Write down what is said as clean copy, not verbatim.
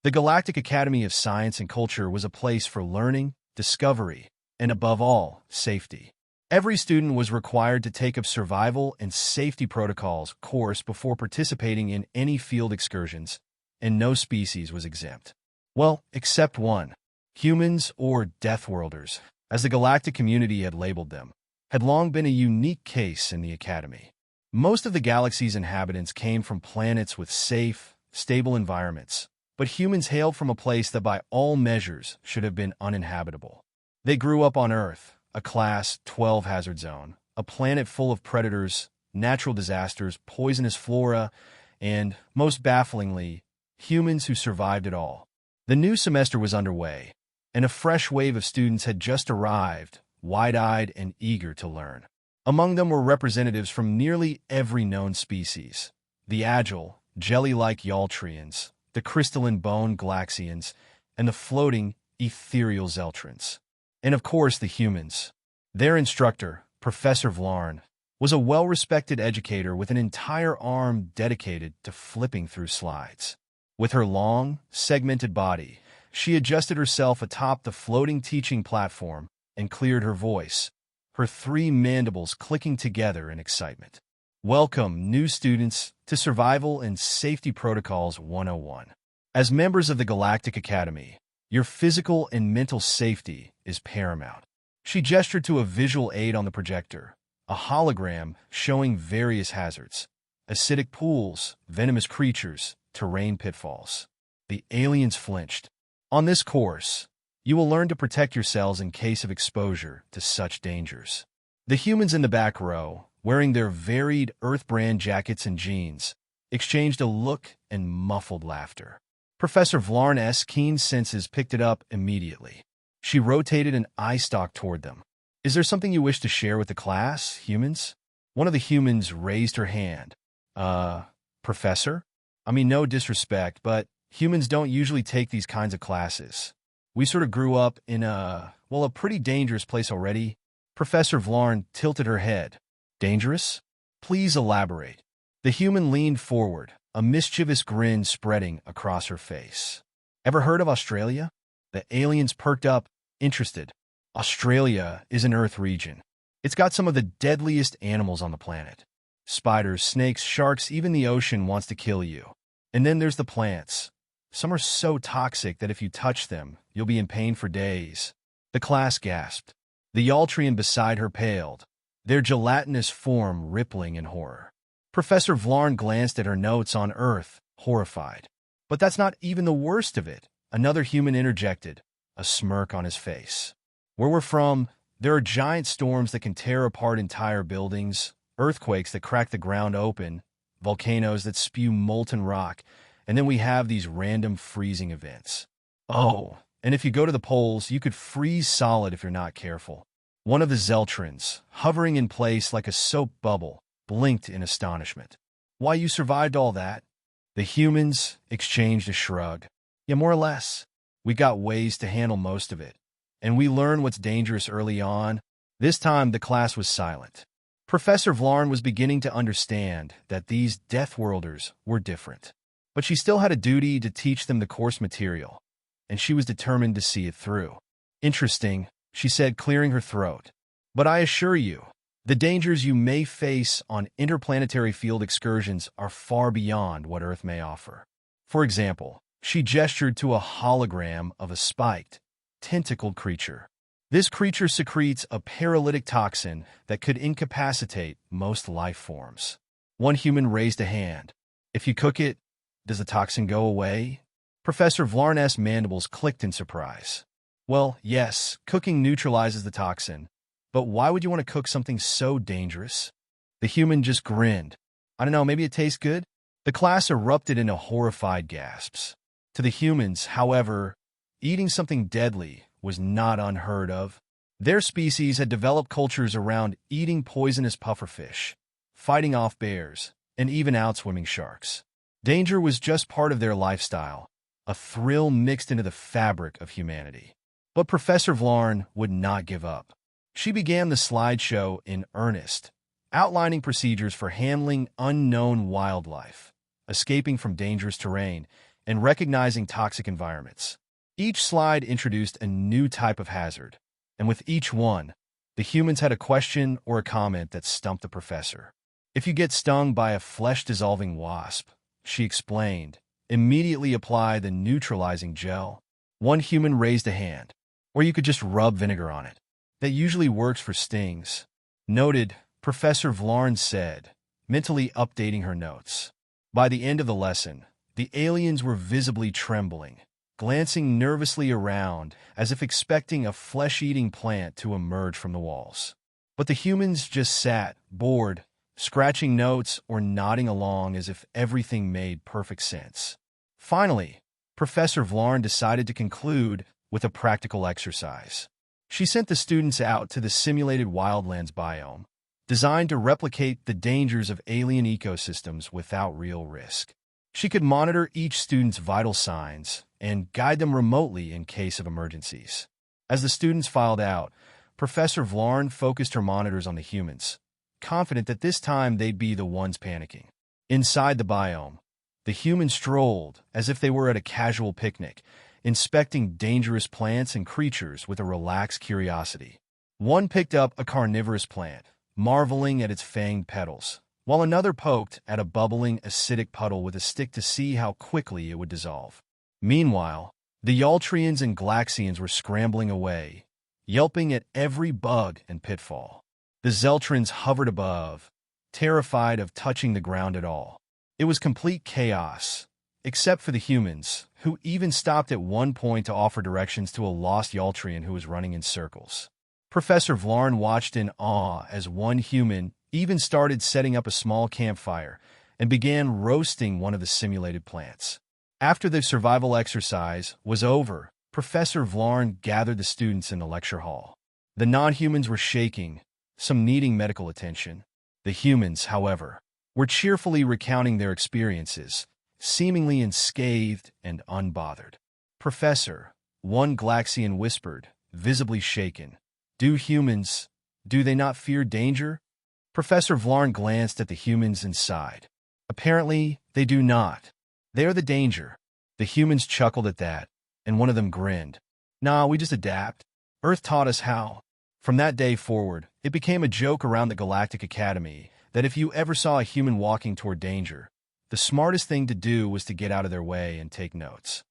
The Galactic Academy of Science and Culture was a place for learning, discovery, and above all, safety. Every student was required to take a survival and safety protocols course before participating in any field excursions, and no species was exempt. Well, except one. Humans, or Deathworlders, as the galactic community had labeled them, had long been a unique case in the Academy. Most of the galaxy's inhabitants came from planets with safe, stable environments, but humans hailed from a place that by all measures should have been uninhabitable. They grew up on Earth, a Class 12 hazard zone, a planet full of predators, natural disasters, poisonous flora, and, most bafflingly, humans who survived it all. The new semester was underway, and a fresh wave of students had just arrived, wide-eyed and eager to learn. Among them were representatives from nearly every known species: the agile, jelly-like Zeltrons, the crystalline bone Glaxians, and the floating, ethereal Zeltrons. And of course the humans. Their instructor, Professor Vlarn, was a well-respected educator with an entire arm dedicated to flipping through slides. With her long, segmented body, she adjusted herself atop the floating teaching platform and cleared her voice, her three mandibles clicking together in excitement. Welcome, new students, to Survival and Safety Protocols 101. As members of the Galactic Academy, your physical and mental safety is paramount. She gestured to a visual aid on the projector, a hologram showing various hazards: acidic pools, venomous creatures, terrain pitfalls. The aliens flinched. On this course, you will learn to protect yourselves in case of exposure to such dangers. The humans in the back row, wearing their varied Earth-brand jackets and jeans, exchanged a look and muffled laughter. Professor Vlarn's keen senses picked it up immediately. She rotated an eye stalk toward them. Is there something you wish to share with the class, humans? One of the humans raised her hand. Professor? I mean, no disrespect, but humans don't usually take these kinds of classes. We sort of grew up in a pretty dangerous place already. Professor Vlarn tilted her head. Dangerous? Please elaborate. The human leaned forward, a mischievous grin spreading across her face. Ever heard of Australia? The aliens perked up, interested. Australia is an Earth region. It's got some of the deadliest animals on the planet. Spiders, snakes, sharks, even the ocean wants to kill you. And then there's the plants. Some are so toxic that if you touch them, you'll be in pain for days. The class gasped. The Yaltrian beside her paled, their gelatinous form rippling in horror. Professor Vlarn glanced at her notes on Earth, horrified. But that's not even the worst of it, another human interjected, a smirk on his face. Where we're from, there are giant storms that can tear apart entire buildings, earthquakes that crack the ground open, volcanoes that spew molten rock, and then we have these random freezing events. Oh, and if you go to the poles, you could freeze solid if you're not careful. One of the Zeltrons, hovering in place like a soap bubble, blinked in astonishment. Why, you survived all that? The humans exchanged a shrug. Yeah, more or less. We got ways to handle most of it. And we learn what's dangerous early on. This time, the class was silent. Professor Vlarn was beginning to understand that these Deathworlders were different. But she still had a duty to teach them the course material, and she was determined to see it through. Interesting, she said, clearing her throat. But I assure you, the dangers you may face on interplanetary field excursions are far beyond what Earth may offer. For example, she gestured to a hologram of a spiked, tentacled creature. This creature secretes a paralytic toxin that could incapacitate most life forms. One human raised a hand. If you cook it, does the toxin go away? Professor Vlarn's mandibles clicked in surprise. Well, yes, cooking neutralizes the toxin, but why would you want to cook something so dangerous? The human just grinned. I don't know, maybe it tastes good? The class erupted into horrified gasps. To the humans, however, eating something deadly was not unheard of. Their species had developed cultures around eating poisonous pufferfish, fighting off bears, and even outswimming sharks. Danger was just part of their lifestyle, a thrill mixed into the fabric of humanity. But Professor Vlarn would not give up. She began the slideshow in earnest, outlining procedures for handling unknown wildlife, escaping from dangerous terrain, and recognizing toxic environments. Each slide introduced a new type of hazard, and with each one, the humans had a question or a comment that stumped the professor. If you get stung by a flesh-dissolving wasp, she explained, immediately apply the neutralizing gel. One human raised a hand. Or you could just rub vinegar on it. That usually works for stings. Noted, Professor Vlarn said, mentally updating her notes. By the end of the lesson, the aliens were visibly trembling, glancing nervously around as if expecting a flesh-eating plant to emerge from the walls. But the humans just sat, bored, scratching notes or nodding along as if everything made perfect sense. Finally, Professor Vlarn decided to conclude with a practical exercise. She sent the students out to the simulated wildlands biome, designed to replicate the dangers of alien ecosystems without real risk. She could monitor each student's vital signs and guide them remotely in case of emergencies. As the students filed out, Professor Vlarn focused her monitors on the humans, confident that this time they'd be the ones panicking. Inside the biome, the humans strolled as if they were at a casual picnic, inspecting dangerous plants and creatures with a relaxed curiosity. One picked up a carnivorous plant, marveling at its fanged petals, while another poked at a bubbling acidic puddle with a stick to see how quickly it would dissolve. Meanwhile, the Zeltrons and Glaxians were scrambling away, yelping at every bug and pitfall. The Zeltrons hovered above, terrified of touching the ground at all. It was complete chaos, except for the humans, who even stopped at one point to offer directions to a lost Zeltron who was running in circles. Professor Vlarn watched in awe as one human even started setting up a small campfire and began roasting one of the simulated plants. After the survival exercise was over, Professor Vlarn gathered the students in the lecture hall. The non-humans were shaking, some needing medical attention. The humans, however, were cheerfully recounting their experiences, seemingly unscathed and unbothered. "Professor," one Glaxian whispered, visibly shaken, do they not fear danger?" Professor Vlarn glanced at the humans and sighed. "Apparently, they do not. They are the danger." The humans chuckled at that, and one of them grinned. "Nah, we just adapt. Earth taught us how." From that day forward, it became a joke around the Galactic Academy that if you ever saw a human walking toward danger, the smartest thing to do was to get out of their way and take notes.